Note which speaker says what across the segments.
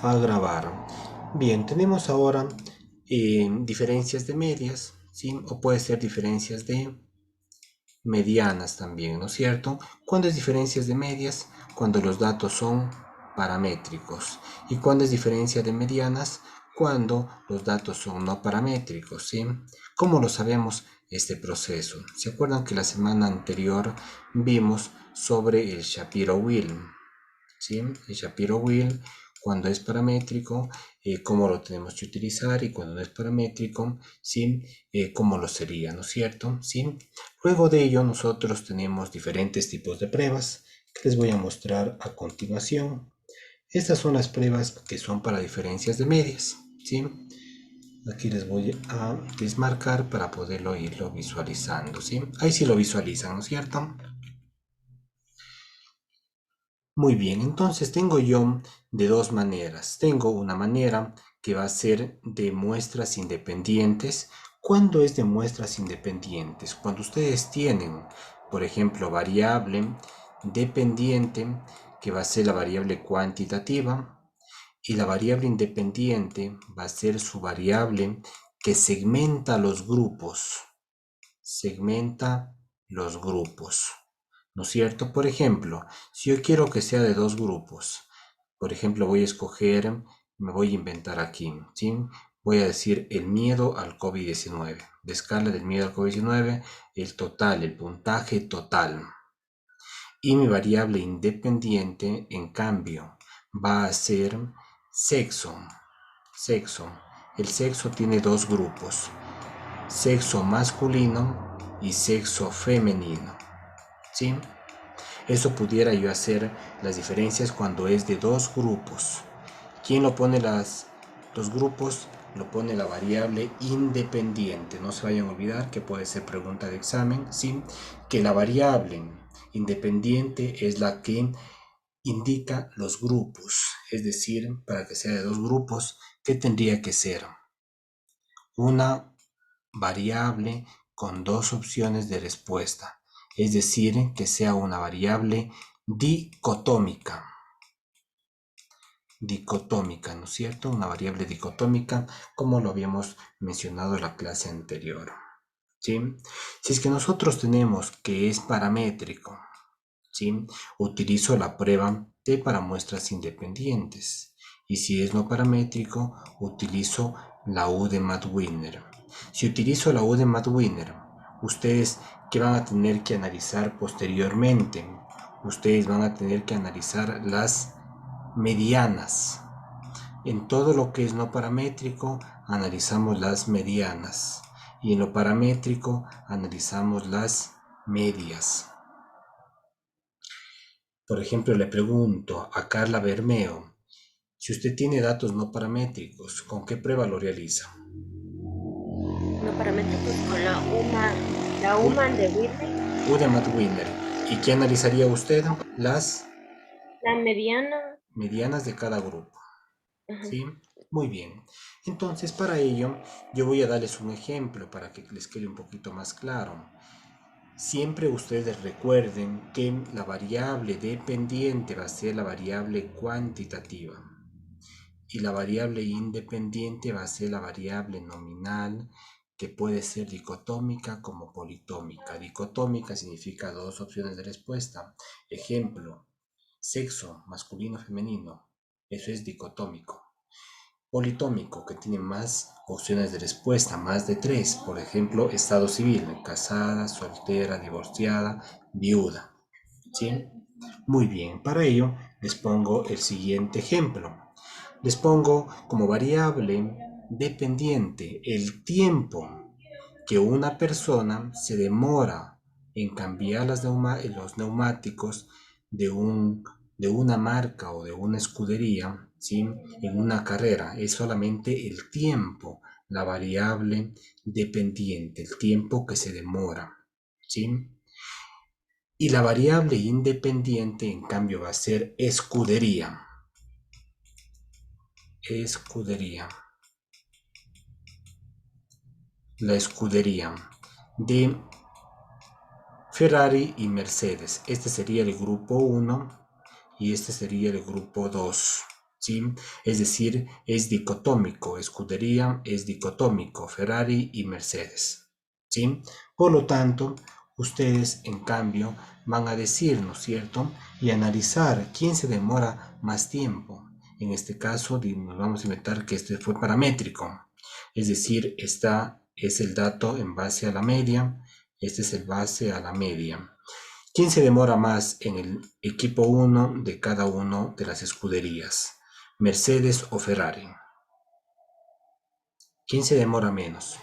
Speaker 1: a grabar. Bien, tenemos ahora diferencias de medias, ¿sí? O puede ser diferencias de medianas también, ¿no es cierto? ¿Cuándo es diferencias de medias? Cuando los datos son paramétricos. ¿Y cuándo es diferencia de medianas? Cuando los datos son no paramétricos, ¿sí? ¿Cómo lo sabemos este proceso? ¿Se acuerdan que la semana anterior vimos sobre el Shapiro-Wilk? ¿Sí? El Shapiro-Wilk, cuando es paramétrico, cómo lo tenemos que utilizar, y cuando no es paramétrico, ¿sí? Cómo lo sería, ¿no es cierto? ¿Sí? Luego de ello, nosotros tenemos diferentes tipos de pruebas que les voy a mostrar a continuación. Estas son las pruebas que son para diferencias de medias, ¿sí? Aquí les voy a desmarcar para poderlo irlo visualizando, ¿sí? Ahí sí lo visualizan, ¿no es cierto? Muy bien, entonces tengo yo de dos maneras. Tengo una manera que va a ser de muestras independientes. ¿Cuándo es de muestras independientes? Cuando ustedes tienen, por ejemplo, variable dependiente, que va a ser la variable cuantitativa, y la variable independiente va a ser su variable que segmenta los grupos. Segmenta los grupos. ¿No es cierto? Por ejemplo, si yo quiero que sea de dos grupos, por ejemplo, voy a escoger, me voy a inventar aquí, ¿sí? Voy a decir el miedo al COVID-19, de escala del miedo al COVID-19, el total, el puntaje total. Y mi variable independiente, en cambio, va a ser sexo. Sexo. El sexo tiene dos grupos, sexo masculino y sexo femenino, ¿sí? Eso pudiera yo hacer las diferencias cuando es de dos grupos. ¿Quién lo pone los grupos? Lo pone la variable independiente. No se vayan a olvidar que puede ser pregunta de examen, ¿sí? Que la variable independiente es la que indica los grupos. Es decir, para que sea de dos grupos, ¿qué tendría que ser? Una variable con dos opciones de respuesta, es decir, que sea una variable dicotómica. Dicotómica, ¿no es cierto? Una variable dicotómica, como lo habíamos mencionado en la clase anterior. ¿Sí? Si es que nosotros tenemos que es paramétrico, ¿sí? Utilizo la prueba T para muestras independientes. Y si es no paramétrico, utilizo la U de Math-Winner. Si utilizo la U de Math-Winner, ustedes que van a tener que analizar posteriormente, ustedes van a tener que analizar las medianas. En todo lo que es no paramétrico, analizamos las medianas. Y en lo paramétrico, analizamos las medias. Por ejemplo, le pregunto a Carla Bermeo, si usted tiene datos no paramétricos, ¿con qué prueba lo realiza?
Speaker 2: No paramétricos con la
Speaker 1: U,
Speaker 2: UMAN de Whirley,
Speaker 1: U de Matt Winner. ¿Y qué analizaría usted? Las
Speaker 2: la mediana,
Speaker 1: medianas de cada grupo.
Speaker 2: ajá,
Speaker 1: ¿Sí? Muy bien. Entonces, para ello, yo voy a darles un ejemplo para que les quede un poquito más claro. Siempre ustedes recuerden que la variable dependiente va a ser la variable cuantitativa y la variable independiente va a ser la variable nominal, que puede ser dicotómica como politómica. Dicotómica significa dos opciones de respuesta. Ejemplo, sexo masculino femenino. Eso es dicotómico. Politómico, que tiene más opciones de respuesta, más de tres. Por ejemplo, estado civil, casada, soltera, divorciada, viuda. ¿Sí? Muy bien, para ello les pongo el siguiente ejemplo. Les pongo como variable dependiente el tiempo que una persona se demora en cambiar los neumáticos de, de una marca o de una escudería, ¿sí? En una carrera. Es solamente el tiempo, la variable dependiente, el tiempo que se demora, ¿sí? Y la variable independiente, en cambio, va a ser escudería. Escudería. La escudería de Ferrari y Mercedes. Este sería el grupo uno y este sería el grupo 2. ¿sí? Es decir, es dicotómico, Scuderia es dicotómico, Ferrari y Mercedes, ¿sí? Por lo tanto, ustedes en cambio van a decir, ¿no es cierto? Y analizar quién se demora más tiempo. En este caso, nos vamos a inventar que este fue paramétrico, es decir, esta es el dato en base a la media, este es el base a la media. ¿Quién se demora más en el equipo 1 de cada uno de las escuderías? ¿Mercedes o Ferrari? ¿Quién se demora menos?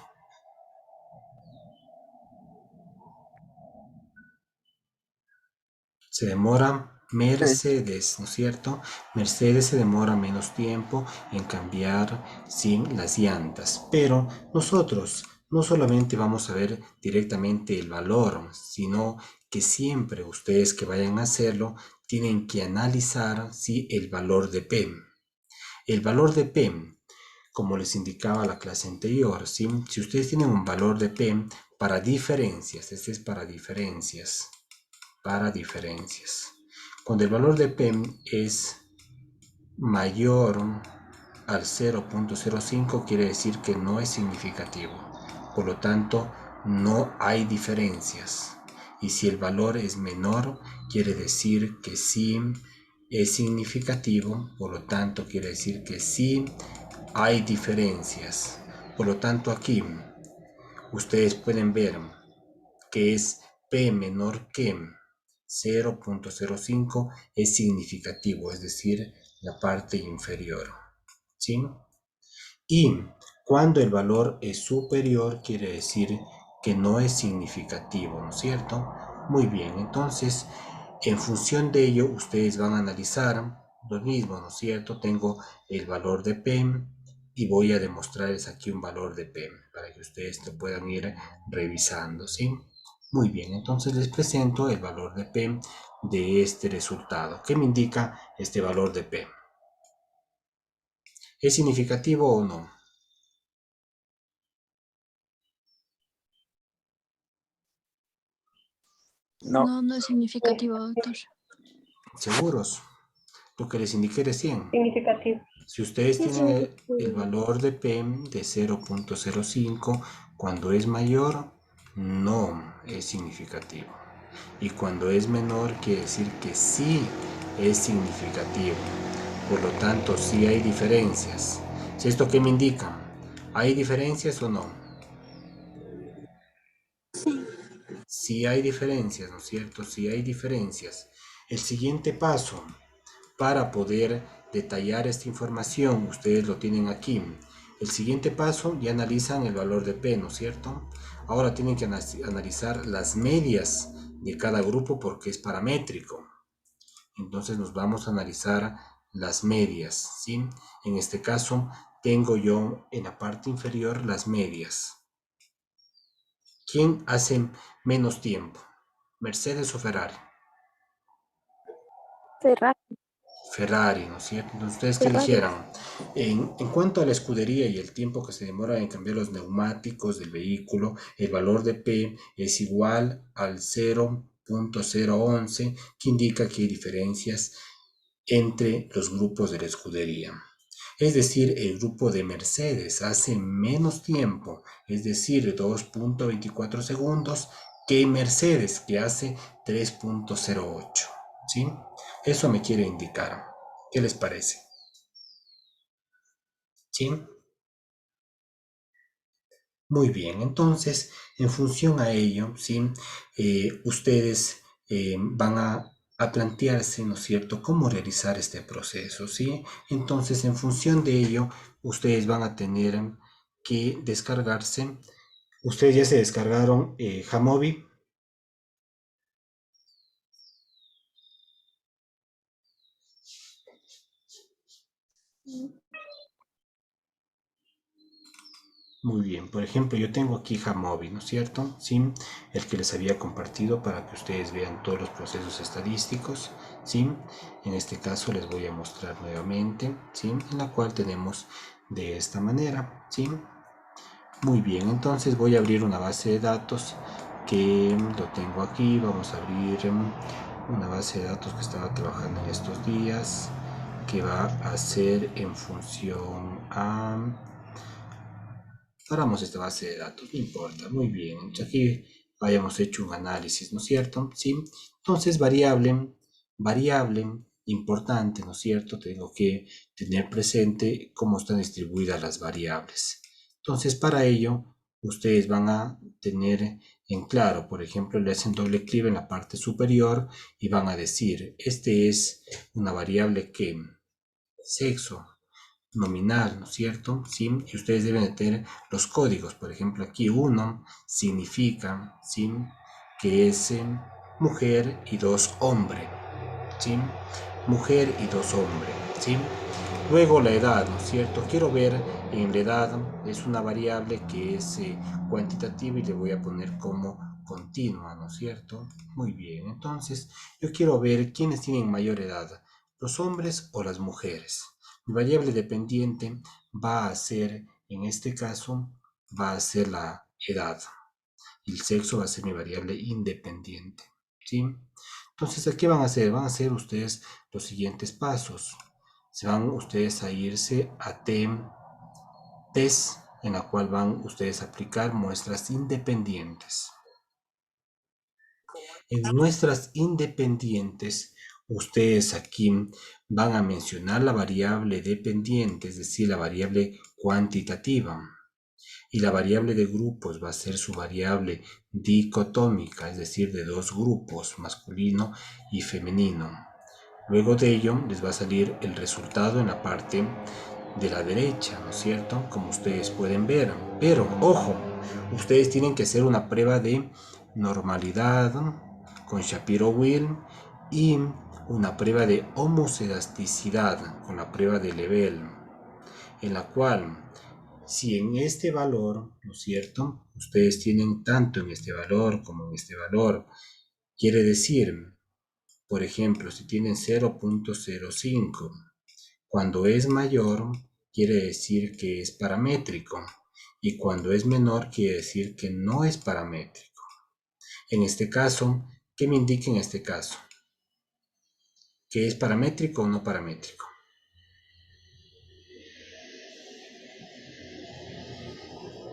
Speaker 1: Se demora Mercedes, ¿no es cierto? Mercedes se demora menos tiempo en cambiar sin las llantas, pero nosotros no solamente vamos a ver directamente el valor, sino que siempre ustedes que vayan a hacerlo tienen que analizar si el valor de P. El valor de P, como les indicaba la clase anterior, ¿sí? Si ustedes tienen un valor de P para diferencias, este es para diferencias. Cuando el valor de P es mayor al 0.05 quiere decir que no es significativo. Por lo tanto, no hay diferencias. Y si el valor es menor, quiere decir que sí es significativo. Por lo tanto, quiere decir que sí hay diferencias. Por lo tanto, aquí ustedes pueden ver que es P menor que 0.05 es significativo, es decir, la parte inferior. ¿Sí? Y cuando el valor es superior, quiere decir que no es significativo, ¿no es cierto? Muy bien, entonces, en función de ello, ustedes van a analizar lo mismo, ¿no es cierto? Tengo el valor de P y voy a demostrarles aquí un valor de P para que ustedes lo puedan ir revisando, ¿sí? Muy bien, entonces les presento el valor de P de este resultado. ¿Qué me indica este valor de P? ¿Es significativo o no?
Speaker 3: No.
Speaker 4: No, no es significativo, doctor.
Speaker 1: ¿Seguros? Lo que les indiqué recién.
Speaker 2: Significativo.
Speaker 1: Si ustedes
Speaker 2: Sí,
Speaker 1: tienen
Speaker 2: sí,
Speaker 1: el valor de P de 0.05, cuando es mayor, no es significativo. Y cuando es menor, quiere decir que sí es significativo. Por lo tanto, sí hay diferencias. ¿Si esto qué me indica? ¿Hay diferencias o no? Sí hay diferencias, ¿no es cierto? Sí hay diferencias. El siguiente paso para poder detallar esta información, ustedes lo tienen aquí. El siguiente paso ya analizan el valor de P, ¿no es cierto? Ahora tienen que analizar las medias de cada grupo porque es paramétrico. Entonces nos vamos a analizar las medias, ¿sí? En este caso tengo yo en la parte inferior las medias. ¿Quién hace menos tiempo? ¿Mercedes o Ferrari?
Speaker 2: Ferrari.
Speaker 1: Ferrari, ¿no es cierto? Entonces, ¿ustedes qué dijeran? En cuanto a la escudería y el tiempo que se demora en cambiar los neumáticos del vehículo, el valor de P es igual al 0.011, que indica que hay diferencias entre los grupos de la escudería. Es decir, el grupo de Mercedes hace menos tiempo, es decir, 2.24 segundos, que Mercedes, que hace 3.08. ¿Sí? Eso me quiere indicar. ¿Qué les parece? ¿Sí? Muy bien, entonces, en función a ello, ¿sí? Ustedes van a plantearse, ¿no es cierto?, cómo realizar este proceso, ¿sí? Entonces, en función de ello, ustedes van a tener que descargarse. Ustedes ya se descargaron Jamovi. Muy bien, por ejemplo, yo tengo aquí Jamovi, ¿no es cierto? Sí, el que les había compartido para que ustedes vean todos los procesos estadísticos, ¿sí? En este caso les voy a mostrar nuevamente, ¿sí? En la cual tenemos de esta manera, ¿sí? Muy bien, entonces voy a abrir una base de datos que lo tengo aquí. Vamos a abrir una base de datos que estaba trabajando en estos días. que va a ser en función a... Paramos esta base de datos, no importa, muy bien. Aquí hayamos hecho un análisis, ¿no es cierto? Sí. Entonces, variable importante, ¿no es cierto? Tengo que tener presente cómo están distribuidas las variables. Entonces, para ello, ustedes van a tener en claro, por ejemplo, le hacen doble clic en la parte superior y van a decir, este es una variable que, sexo, nominal, ¿no es cierto? ¿Sí? Y ustedes deben de tener los códigos. Por ejemplo, aquí uno significa, ¿sí? Que es mujer y dos hombre, ¿sí? Mujer y dos hombre, ¿sí? Luego la edad, ¿no es cierto? Quiero ver en la edad, es una variable que es cuantitativa y le voy a poner como continua, ¿no es cierto? Muy bien, entonces yo quiero ver quiénes tienen mayor edad, los hombres o las mujeres. Mi variable dependiente va a ser, en este caso, va a ser la edad. Y el sexo va a ser mi variable independiente, ¿sí? Entonces, ¿qué van a hacer? Van a hacer ustedes los siguientes pasos. Se van ustedes a irse a test, en la cual van ustedes a aplicar muestras independientes. En muestras independientes, ustedes aquí van a mencionar la variable dependiente, es decir, la variable cuantitativa. Y la variable de grupos va a ser su variable dicotómica, es decir, de dos grupos, masculino y femenino. Luego de ello les va a salir el resultado en la parte de la derecha, ¿no es cierto? Como ustedes pueden ver. Pero, ojo, ustedes tienen que hacer una prueba de normalidad con Shapiro-Wilk y una prueba de homoscedasticidad con la prueba de Lebel, en la cual si en este valor, ¿no es cierto? Ustedes tienen tanto en este valor como en este valor. Quiere decir, por ejemplo, si tienen 0.05, cuando es mayor, quiere decir que es paramétrico. Y cuando es menor, quiere decir que no es paramétrico. En este caso, ¿qué me indica en este caso? ¿Que es paramétrico o no paramétrico?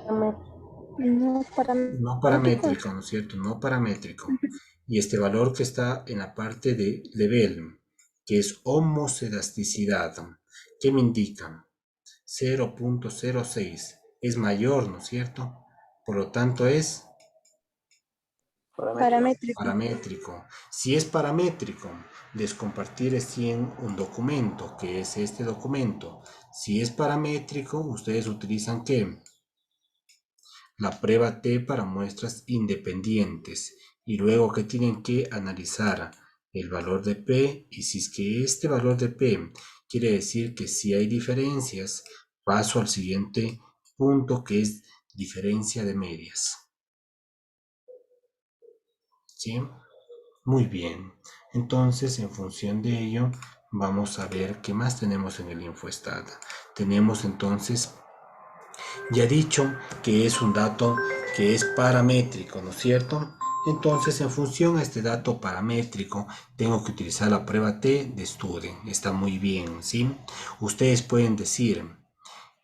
Speaker 3: No
Speaker 1: No
Speaker 3: paramétrico.
Speaker 1: paramétrico, ¿no es cierto? No paramétrico. Y este valor que está en la parte de level, que es homocedasticidad, ¿qué me indica? 0.06 es mayor, ¿no es cierto? Por lo tanto es
Speaker 3: Paramétrico.
Speaker 1: paramétrico. Si es paramétrico, les compartiré 100 un documento, que es este documento. Si es paramétrico, ustedes utilizan ¿qué? La prueba T para muestras independientes y luego que tienen que analizar el valor de P y si es que este valor de P quiere decir que si hay diferencias, paso al siguiente punto que es diferencia de medias. ¿Sí? Muy bien. Entonces, en función de ello, vamos a ver qué más tenemos en el InfoStat. Tenemos entonces ya dicho que es un dato que es paramétrico, ¿no es cierto? Entonces, en función a este dato paramétrico, tengo que utilizar la prueba T de Student. Está muy bien, ¿sí? Ustedes pueden decir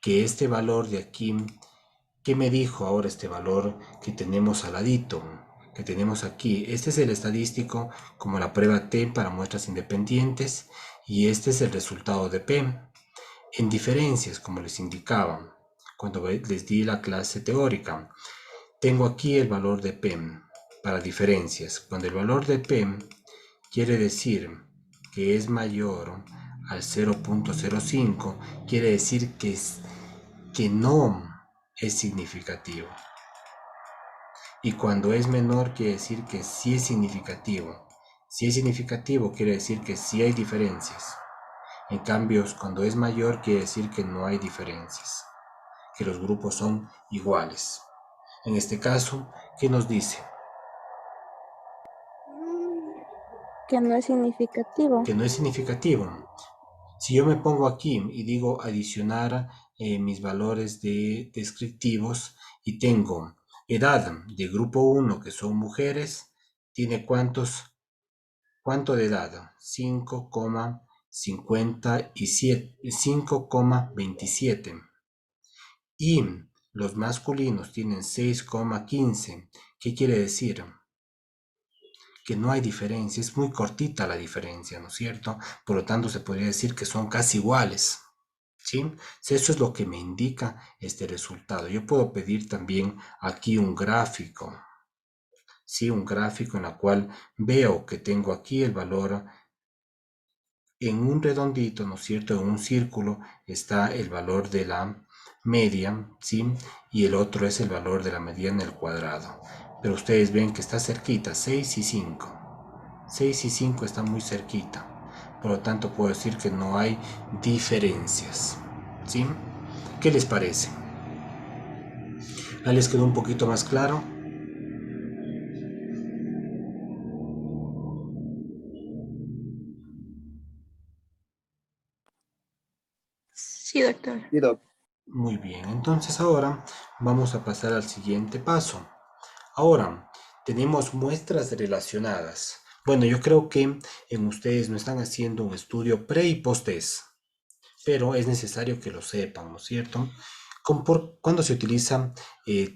Speaker 1: que este valor de aquí, ¿qué me dijo ahora este valor que tenemos al ladito? Que tenemos aquí. Este es el estadístico como la prueba T para muestras independientes y este es el resultado de P. En diferencias, como les indicaba cuando les di la clase teórica, tengo aquí el valor de P para diferencias. Cuando el valor de P quiere decir que es mayor al 0.05, quiere decir que no es significativo. Y cuando es menor, quiere decir que sí es significativo. Si es significativo, quiere decir que sí hay diferencias. En cambio, cuando es mayor, quiere decir que no hay diferencias, que los grupos son iguales. En este caso, ¿qué nos dice?
Speaker 3: Que no es significativo.
Speaker 1: Que no es significativo. Si yo me pongo aquí y digo adicionar mis valores descriptivos y tengo edad de grupo 1 que son mujeres, tiene ¿cuánto de edad? 5, 5,27 y los masculinos tienen 6,15. ¿Qué quiere decir? Que no hay diferencia, es muy cortita la diferencia, ¿no es cierto? Por lo tanto, se podría decir que son casi iguales, ¿sí? Eso es lo que me indica este resultado. Yo puedo pedir también aquí un gráfico, ¿sí? Un gráfico en el cual veo que tengo aquí el valor en un redondito, ¿no es cierto? En un círculo está el valor de la media, ¿sí? Y el otro es el valor de la mediana al cuadrado. Pero ustedes ven que está cerquita, 6 y 5. 6 y 5 están muy cerquita. Por lo tanto, puedo decir que no hay diferencias, ¿sí? ¿Qué les parece? ¿Ahí les quedó un poquito más claro?
Speaker 3: Sí, doctor.
Speaker 4: Sí, doc.
Speaker 1: Muy bien, entonces ahora vamos a pasar al siguiente paso. Ahora, tenemos muestras relacionadas. Bueno, yo creo que en ustedes no están haciendo un estudio pre y post test, pero es necesario que lo sepan, ¿no es cierto? Cuando se utiliza,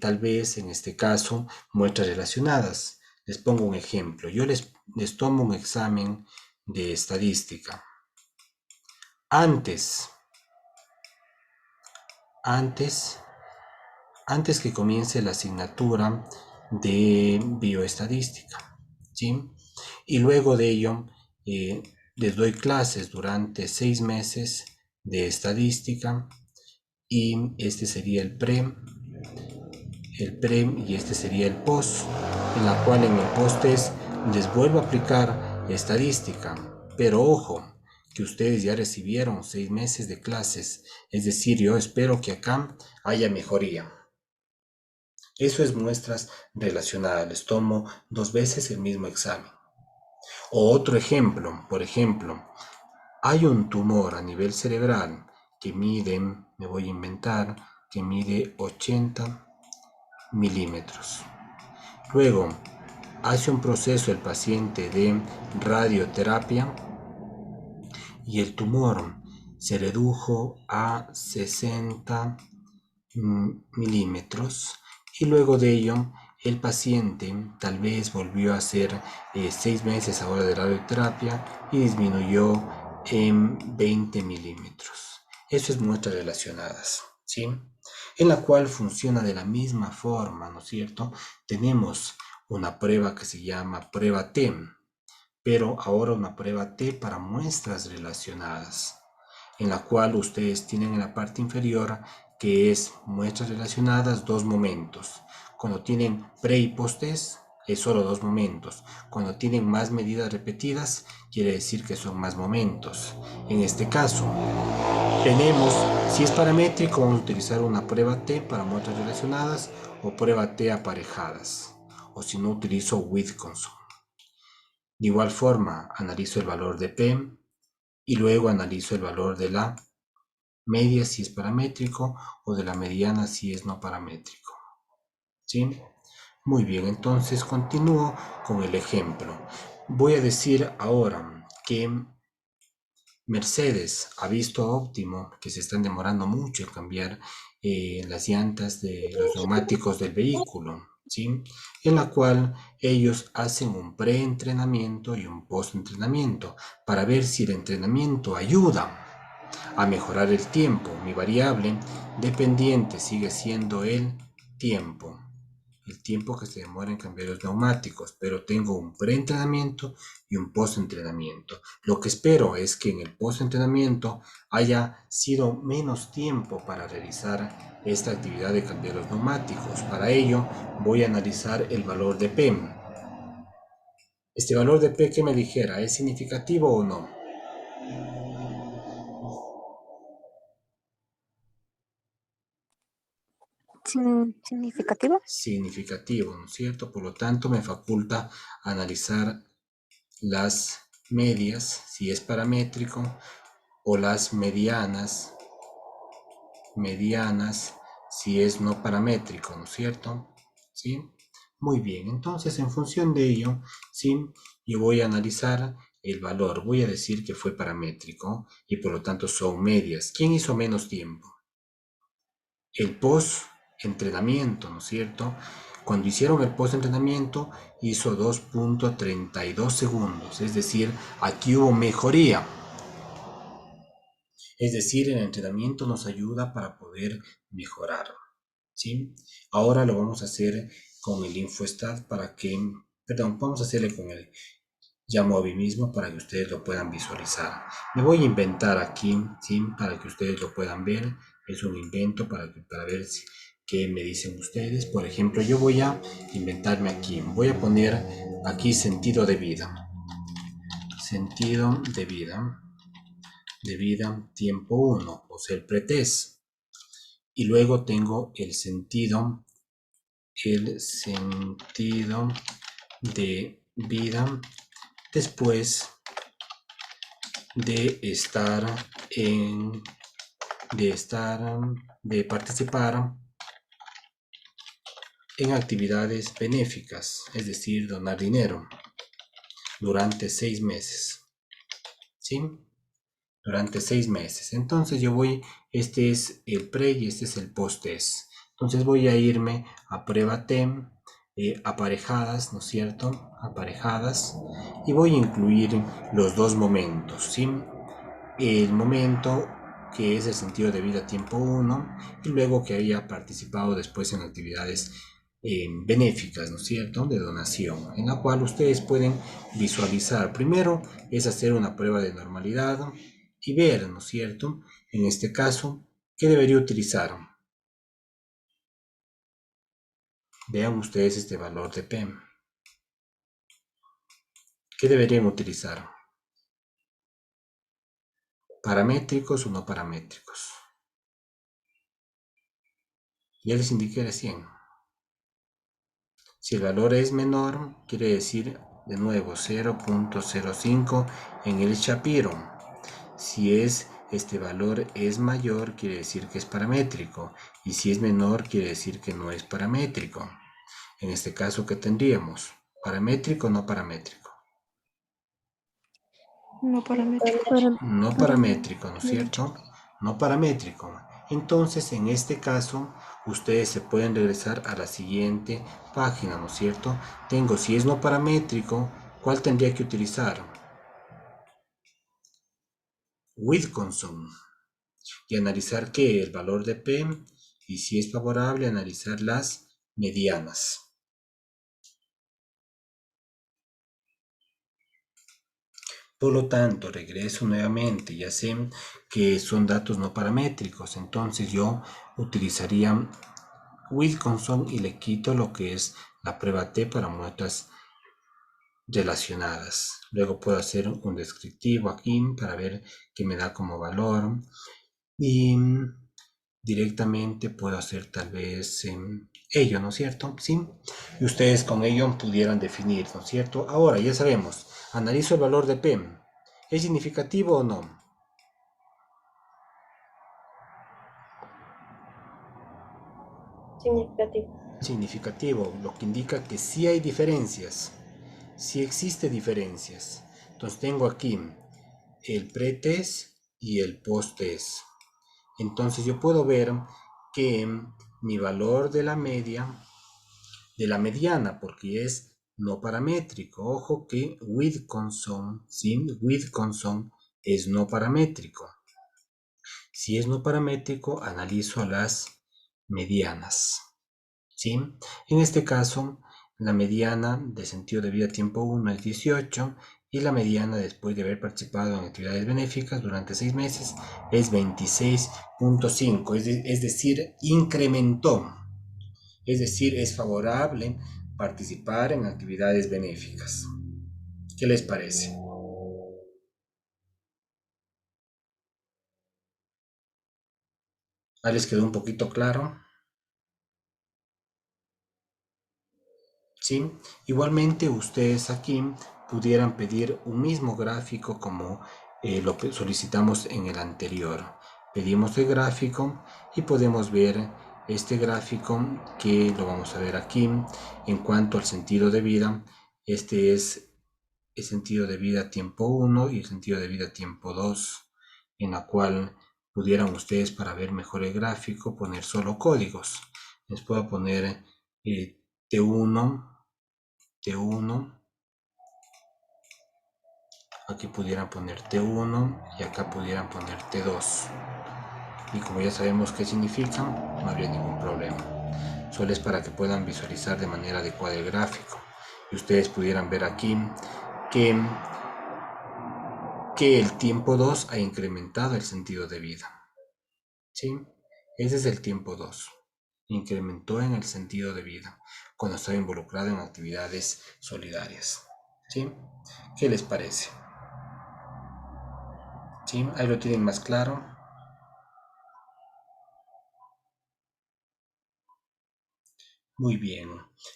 Speaker 1: tal vez en este caso, muestras relacionadas. Les pongo un ejemplo. Yo les tomo un examen de estadística. Antes, antes antes que comience la asignatura de bioestadística, ¿sí? Y luego de ello, les doy clases durante 6 meses de estadística y este sería el pre y este sería el post, en la cual en el post es les vuelvo a aplicar estadística, pero ojo, que ustedes ya recibieron 6 meses de clases, es decir, yo espero que acá haya mejoría. Eso es muestras relacionadas. Les tomo 2 veces el mismo examen. O otro ejemplo, por ejemplo, hay un tumor a nivel cerebral que mide, me voy a inventar, que mide 80 milímetros. Luego, hace un proceso el paciente de radioterapia y el tumor se redujo a 60 milímetros y luego de ello el paciente tal vez volvió a hacer 6 meses ahora de radioterapia y disminuyó en 20 milímetros. Eso es muestras relacionadas, ¿sí? En la cual funciona de la misma forma, ¿no es cierto? Tenemos una prueba que se llama prueba T, pero ahora una prueba T para muestras relacionadas, en la cual ustedes tienen en la parte inferior que es muestras relacionadas, dos momentos. Cuando tienen pre y post test es solo dos momentos. Cuando tienen más medidas repetidas quiere decir que son más momentos. En este caso tenemos, si es paramétrico, vamos a utilizar una prueba T para muestras relacionadas o prueba T aparejadas, o si no utilizo Wilkinson. De igual forma analizo el valor de P y luego analizo el valor de la media si es paramétrico o de la mediana si es no paramétrico. ¿Sí? Muy bien, entonces continúo con el ejemplo. Voy a decir ahora que Mercedes ha visto óptimo que se están demorando mucho en cambiar las llantas de los neumáticos del vehículo, ¿sí? En la cual ellos hacen un preentrenamiento y un postentrenamiento para ver si el entrenamiento ayuda a mejorar el tiempo. Mi variable dependiente sigue siendo el tiempo que se demora en cambiar los neumáticos, pero tengo un preentrenamiento y un postentrenamiento. Lo que espero es que en el postentrenamiento haya sido menos tiempo para realizar esta actividad de cambiar los neumáticos. Para ello voy a analizar el valor de P. Este valor de P, que me dijera, ¿es significativo o no?
Speaker 3: ¿Significativo?
Speaker 1: Significativo, ¿no es cierto? Por lo tanto, me faculta analizar las medias, si es paramétrico, o las medianas, si es no paramétrico, ¿no es cierto? ¿Sí? Muy bien, entonces en función de ello, ¿sí? Yo voy a analizar el valor, voy a decir que fue paramétrico y por lo tanto son medias. ¿Quién hizo menos tiempo? El post-entrenamiento, ¿no es cierto? Cuando hicieron el post-entrenamiento hizo 2.32 segundos, es decir, aquí hubo mejoría. Es decir, el entrenamiento nos ayuda para poder mejorar, ¿sí? Ahora lo vamos a hacer con el InfoStat vamos a hacerle con el Jamovi mismo para que ustedes lo puedan visualizar. Me voy a inventar aquí, ¿sí? Para que ustedes lo puedan ver. Es un invento para ver qué me dicen ustedes. Por ejemplo, yo voy a inventarme aquí. Voy a poner aquí sentido de vida. Sentido de vida tiempo 1, o sea, el pretest. Y luego tengo el sentido de vida después de participar en actividades benéficas, es decir, donar dinero durante 6 meses, ¿sí? Durante 6 meses. Entonces este es el pre y este es el post-test. Entonces voy a irme a prueba TEM, aparejadas, ¿no es cierto? Aparejadas. Y voy a incluir los dos momentos, ¿sí? El momento que es el sentido de vida tiempo 1 y luego que haya participado después en actividades benéficas, ¿no es cierto?, de donación, en la cual ustedes pueden visualizar. Primero es hacer una prueba de normalidad y ver, ¿no es cierto?, en este caso, ¿qué debería utilizar? Vean ustedes este valor de P. ¿Qué deberían utilizar? ¿Paramétricos o no paramétricos? Ya les indiqué recién. Si el valor es menor, quiere decir de nuevo 0.05 en el Shapiro. Si este valor es mayor, quiere decir que es paramétrico. Y si es menor, quiere decir que no es paramétrico. En este caso, ¿qué tendríamos? ¿Paramétrico o no paramétrico?
Speaker 3: No paramétrico.
Speaker 1: No paramétrico, ¿no es cierto? No paramétrico. Entonces, en este caso, ustedes se pueden regresar a la siguiente página, ¿no es cierto? Tengo, si es no paramétrico, ¿cuál tendría que utilizar? Wilkinson. Y analizar qué, el valor de P, y si es favorable, analizar las medianas. Por lo tanto, regreso nuevamente, ya sé que son datos no paramétricos, entonces yo utilizaría Wilkinson y le quito lo que es la prueba T para muestras relacionadas. Luego puedo hacer un descriptivo aquí para ver qué me da como valor y directamente puedo hacer tal vez ello, ¿no es cierto? Sí. Y ustedes con ello pudieran definir, ¿no es cierto? Ahora ya sabemos, analizo el valor de P. ¿Es significativo o no?
Speaker 2: Significativo.
Speaker 1: Significativo, lo que indica que sí hay diferencias, sí existe diferencias. Entonces tengo aquí el pretest y el posttest. Entonces yo puedo ver que mi valor de la mediana, porque es no paramétrico. Ojo que Wilkinson, ¿sí? Wilkinson es no paramétrico. Si es no paramétrico, analizo las medianas, ¿sí? En este caso, la mediana de sentido de vida tiempo 1 es 18 y la mediana después de haber participado en actividades benéficas durante 6 meses es 26.5, es decir, incrementó, es decir, es favorable participar en actividades benéficas. ¿Qué les parece? ¿Ya les quedó un poquito claro? ¿Sí? Igualmente ustedes aquí pudieran pedir un mismo gráfico como lo solicitamos en el anterior. Pedimos el gráfico y podemos ver este gráfico que lo vamos a ver aquí en cuanto al sentido de vida. Este es el sentido de vida tiempo 1 y el sentido de vida tiempo 2, en la cual pudieran ustedes, para ver mejor el gráfico, poner solo códigos. Les puedo poner T1, T1, aquí pudieran poner T1 y acá pudieran poner T2. Y como ya sabemos qué significan, no habría ningún problema. Solo es para que puedan visualizar de manera adecuada el gráfico y ustedes pudieran ver aquí que el tiempo 2 ha incrementado el sentido de vida. ¿Sí? Ese es el tiempo 2. Incrementó en el sentido de vida cuando estaba involucrado en actividades solidarias. ¿Sí? ¿Qué les parece? ¿Sí? Ahí lo tienen más claro. Muy bien.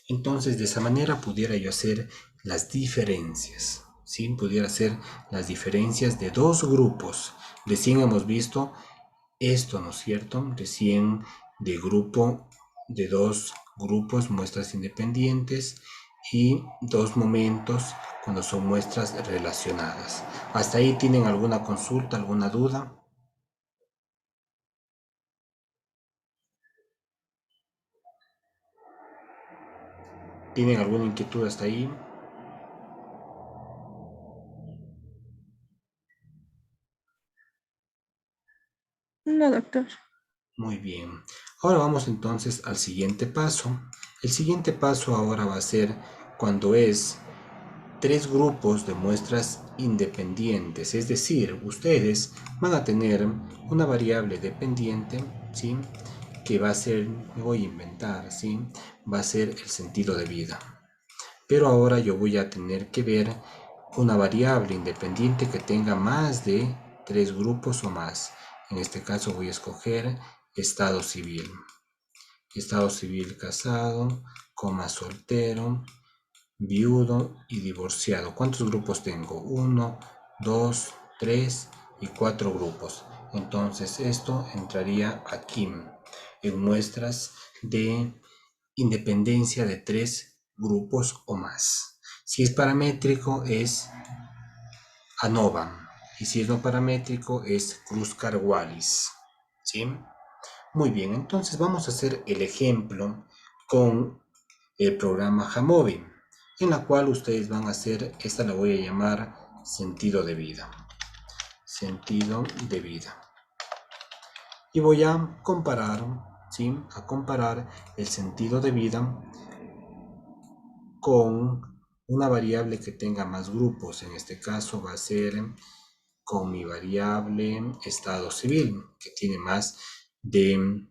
Speaker 1: Entonces, de esa manera pudiera yo hacer las diferencias. ¿Sí? Pudiera hacer las diferencias de dos grupos. Recién hemos visto esto, ¿no es cierto? Recién de grupo, de dos grupos, muestras independientes y dos momentos cuando son muestras relacionadas. ¿Hasta ahí tienen alguna consulta, alguna duda? ¿Tienen alguna inquietud hasta ahí?
Speaker 3: No, doctor.
Speaker 1: Muy bien. Ahora vamos entonces al siguiente paso. El siguiente paso ahora va a ser cuando es tres grupos de muestras independientes, es decir, ustedes van a tener una variable dependiente, ¿sí? Que va a ser, me voy a inventar, ¿sí? Va a ser el sentido de vida. Pero ahora yo voy a tener que ver una variable independiente que tenga más de tres grupos o más. En este caso voy a escoger estado civil. Estado civil casado, coma soltero, viudo y divorciado. ¿Cuántos grupos tengo? 1, 2, 3 y 4 grupos. Entonces esto entraría aquí en muestras de independencia de tres grupos o más. Si es paramétrico es ANOVA y si es no paramétrico es Kruskal-Wallis. ¿Sí? Muy bien, entonces vamos a hacer el ejemplo con el programa Jamovi, en la cual ustedes van a hacer, esta la voy a llamar sentido de vida. Sentido de vida. Y voy a comparar, ¿sí? A comparar el sentido de vida con una variable que tenga más grupos. En este caso va a ser con mi variable estado civil, que tiene más de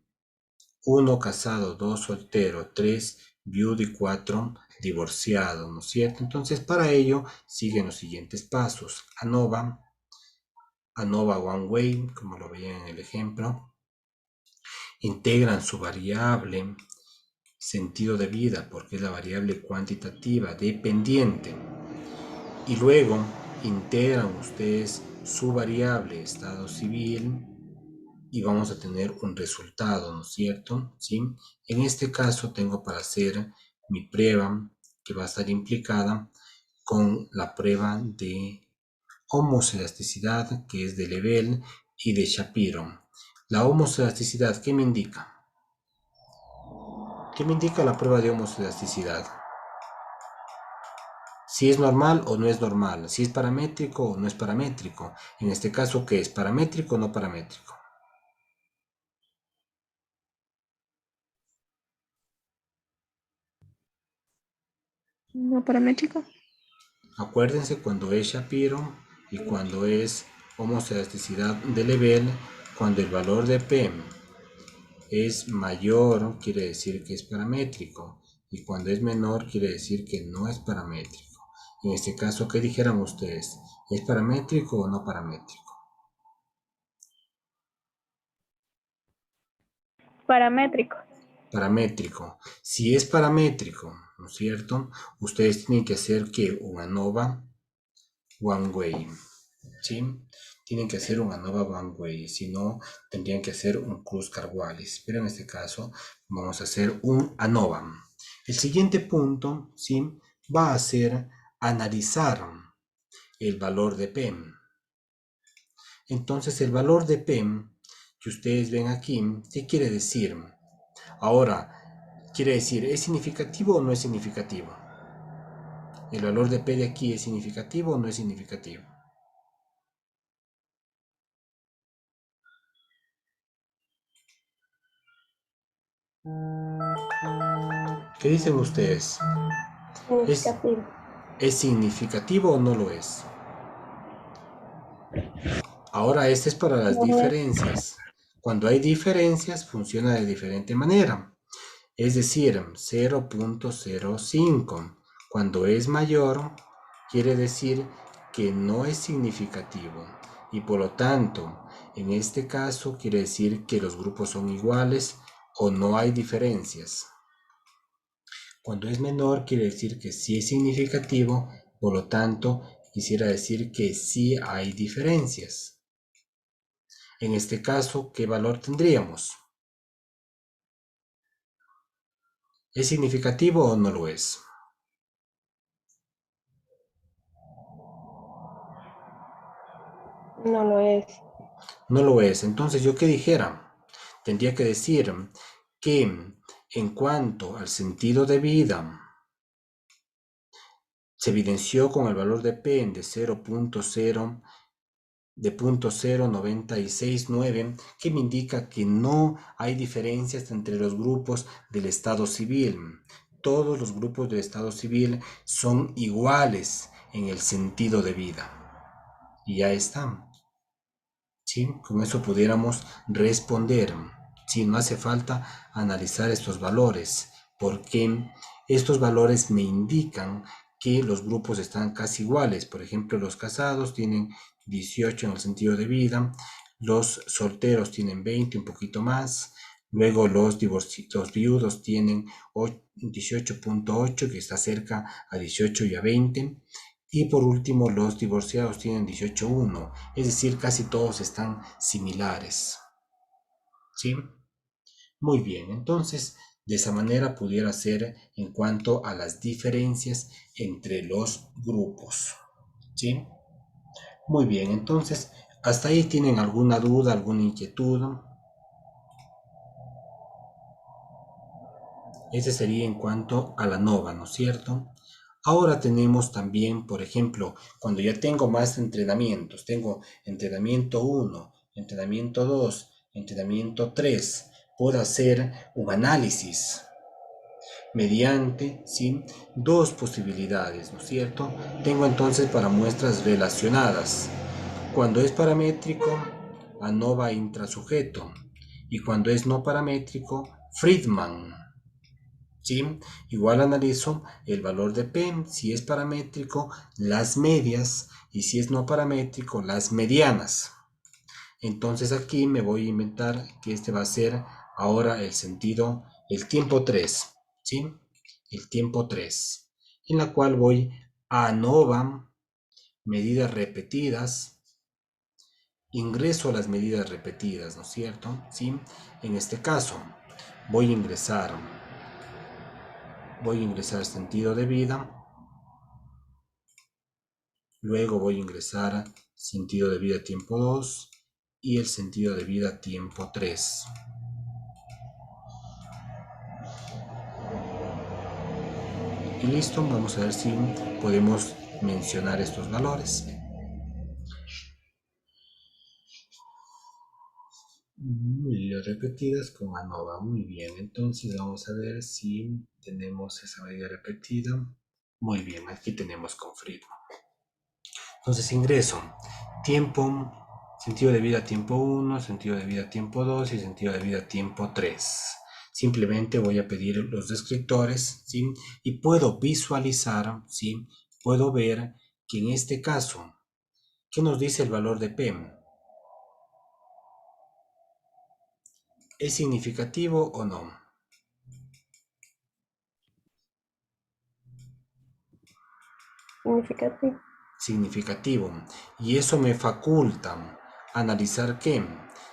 Speaker 1: 1 casado, 2 soltero, 3 viudo y 4 divorciado, ¿no es cierto? Entonces, para ello siguen los siguientes pasos. ANOVA One Way, como lo veían en el ejemplo, integran su variable sentido de vida, porque es la variable cuantitativa dependiente, y luego integran ustedes su variable estado civil y vamos a tener un resultado, ¿no es cierto? ¿Sí? En este caso tengo para hacer mi prueba que va a estar implicada con la prueba de homoselasticidad, que es de Lebel y de Shapiro. La homoselasticidad, ¿qué me indica? ¿Qué me indica la prueba de homoselasticidad? Si es normal o no es normal, si es paramétrico o no es paramétrico. En este caso, ¿qué es? ¿Paramétrico o no paramétrico?
Speaker 3: No paramétrico.
Speaker 1: Acuérdense cuando es Shapiro y cuando es homoselasticidad de Lebel, cuando el valor de P es mayor, quiere decir que es paramétrico, y cuando es menor, quiere decir que no es paramétrico. En este caso, ¿qué dijeran ustedes? ¿Es paramétrico o no paramétrico?
Speaker 3: Paramétrico.
Speaker 1: Paramétrico. Si es paramétrico, ¿no es cierto? Ustedes tienen que hacer que una ANOVA One Way, ¿sí? Tienen que hacer un ANOVA One Way, si no, tendrían que hacer un Kruskal-Wallis, pero en este caso vamos a hacer un ANOVA. El siguiente punto, ¿sí? Va a ser analizar el valor de P. Entonces el valor de P que ustedes ven aquí, ¿qué quiere decir? Ahora, quiere decir, ¿es significativo o no es significativo? ¿El valor de P de aquí es significativo o no es significativo? ¿Qué dicen ustedes? ¿Es,
Speaker 2: Significativo.
Speaker 1: ¿Es significativo o no lo es? Ahora, este es para las
Speaker 3: No es.
Speaker 1: diferencias. Cuando hay diferencias, funciona de diferente manera. Es decir, 0.05. Cuando es mayor, quiere decir que no es significativo. Y por lo tanto, en este caso, quiere decir que los grupos son iguales o no hay diferencias. Cuando es menor, quiere decir que sí es significativo, por lo tanto, quisiera decir que sí hay diferencias. En este caso, ¿qué valor tendríamos? ¿Es significativo o no lo es?
Speaker 2: No lo es.
Speaker 1: No lo es. Entonces, ¿yo qué dijera? Tendría que decir que en cuanto al sentido de vida, se evidenció con el valor de P de 0.0 de 0.0969, que me indica que no hay diferencias entre los grupos del estado civil. Todos los grupos del estado civil son iguales en el sentido de vida. Y ya está. ¿Sí? Con eso pudiéramos responder. Si no hace falta analizar estos valores, porque estos valores me indican que los grupos están casi iguales. Por ejemplo, los casados tienen 18 en el sentido de vida, los solteros tienen 20, un poquito más, luego los viudos tienen 18.8, que está cerca a 18 y a 20, y por último los divorciados tienen 18.1, es decir, casi todos están similares. ¿Sí? Muy bien, entonces de esa manera pudiera ser en cuanto a las diferencias entre los grupos. ¿Sí? Muy bien, entonces, ¿hasta ahí tienen alguna duda, alguna inquietud? Ese sería en cuanto a la nova, ¿no es cierto? Ahora tenemos también, por ejemplo, cuando ya tengo más entrenamientos, tengo entrenamiento 1, entrenamiento 2, entrenamiento 3, puedo hacer un análisis mediante, ¿sí?, dos posibilidades, ¿no es cierto? Tengo entonces para muestras relacionadas. Cuando es paramétrico, ANOVA intrasujeto. Y cuando es no paramétrico, Friedman. ¿Sí? Igual analizo el valor de P, si es paramétrico, las medias, y si es no paramétrico, las medianas. Entonces aquí me voy a inventar que este va a ser ahora el sentido, el tiempo 3, ¿sí? El tiempo 3, en la cual voy a ANOVA, medidas repetidas, ingreso a las medidas repetidas, ¿no es cierto? ¿Sí? En este caso, voy a ingresar sentido de vida, luego voy a ingresar sentido de vida tiempo 2 y el sentido de vida tiempo 3. Y listo, vamos a ver si podemos mencionar estos valores. Medidas repetidas con ANOVA, muy bien. Entonces vamos a ver si tenemos esa medida repetida. Muy bien, aquí tenemos con Friedman. Entonces ingreso tiempo, sentido de vida tiempo 1, sentido de vida tiempo 2 y sentido de vida tiempo 3. Simplemente voy a pedir los descriptores, ¿sí? Y puedo visualizar, ¿sí? Puedo ver que en este caso, ¿qué nos dice el valor de P? ¿Es significativo o no?
Speaker 2: Significativo.
Speaker 1: Significativo. Y eso me faculta analizar qué,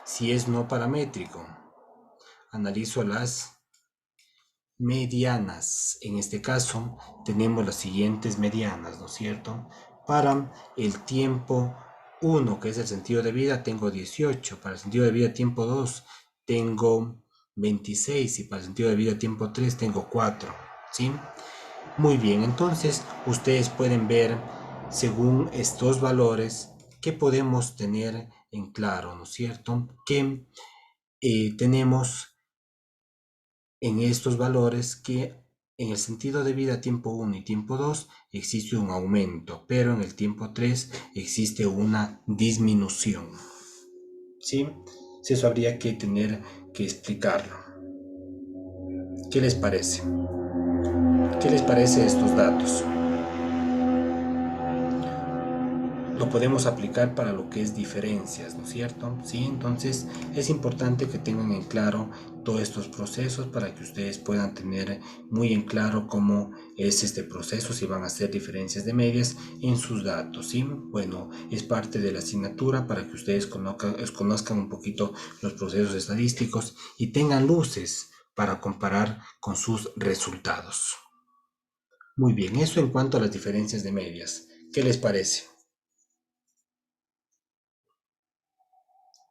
Speaker 1: si es no paramétrico. Analizo las medianas. En este caso tenemos las siguientes medianas, ¿no es cierto? Para el tiempo 1, que es el sentido de vida, tengo 18. Para el sentido de vida tiempo 2, tengo 26. Y para el sentido de vida tiempo 3, tengo 4. ¿Sí? Muy bien, entonces ustedes pueden ver, según estos valores, que podemos tener en claro, ¿no es cierto? Que tenemos en estos valores que en el sentido de vida tiempo 1 y tiempo 2 existe un aumento, pero en el tiempo 3 existe una disminución. ¿Sí? Eso habría que tener que explicarlo. ¿Qué les parece? ¿Qué les parece estos datos? Lo podemos aplicar para lo que es diferencias, ¿no es cierto? Sí, entonces es importante que tengan en claro todos estos procesos para que ustedes puedan tener muy en claro cómo es este proceso, si van a hacer diferencias de medias en sus datos, ¿sí? Bueno, es parte de la asignatura para que ustedes conozcan un poquito los procesos estadísticos y tengan luces para comparar con sus resultados. Muy bien, eso en cuanto a las diferencias de medias. ¿Qué les parece?